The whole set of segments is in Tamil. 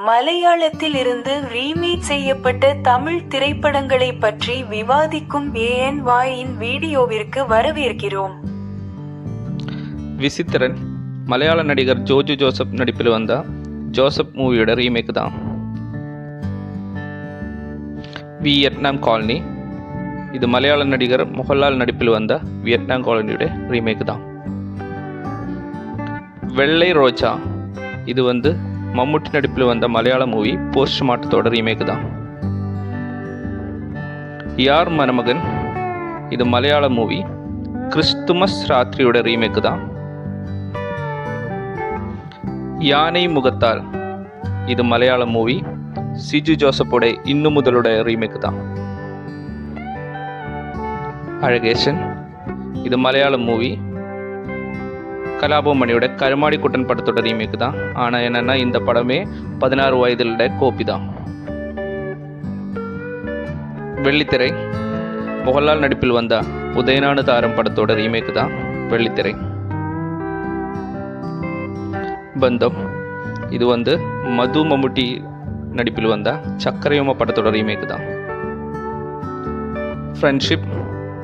மலையாளத்தில் இருந்து ரீமேக் செய்யப்பட்ட தமிழ் திரைப்படங்களை பற்றி விவாதிக்கும் ANY-இன் வீடியோவிற்கு வரவேற்கிறோம். விசித்திரன் மலையாள நடிகர் ஜோஜு ஜோசப் நடிப்பில் வந்த ஜோசப் மூவியோட ரீமேக் தான். வியட்நாம் காலனி இது மலையாள நடிகர் மோகன்லால் நடிப்பில் வந்த வியட்நாம் காலனியோட ரீமேக் தான். வெள்ளை ரோஜா இது மம்முட்டி நடிப்பில் வந்த மலையாள மூவி போஸ்ட் மார்ட்டத்தோட ரீமேக் தான். யார் மணமகன் இது மலையாள மூவி கிறிஸ்துமஸ் ராத்திரியோட ரீமேக் தான். யானை முகத்தால் இது மலையாள மூவி சிஜு ஜோசப்போட இன்னும் முதலோட ரீமேக் தான். அழகேசன் இது மலையாள மூவி கலாபமணியோட கருமாடி குட்டன் படத்தோட ரீமேக் தான். ஆனால் என்னன்னா இந்த படமே 16 வயதிலுடைய கோப்பி தான். வெள்ளித்திரை மோகன்லால் நடிப்பில் வந்த உதயநாடு தாரம் படத்தோட ரீமேக் தான் வெள்ளித்திரை. பந்தம் இது மது மம்முட்டி நடிப்பில் வந்த சக்கரையுமா படத்தோட ரீமேக் தான். ஃப்ரெண்ட்ஷிப்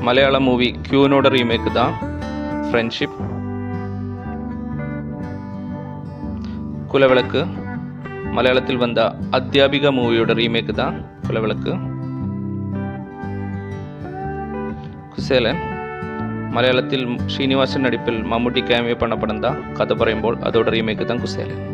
மலையாள மூவி கியூனோட ரீமேக் தான் ஃப்ரெண்ட்ஷிப். குலவிளக்கு மலையாளத்தில் வந்த அத்தியாபிகா மூவியோட ரீமேக் தான் குலவிளக்கு. குசேலன் மலையாளத்தில் ஸ்ரீனிவாசன் நடிப்பில் மம்முட்டி கேமியோ பண்ண படம் தான் கதை பறையும்போல் அதோட ரீமேக் தான் குசேலன்.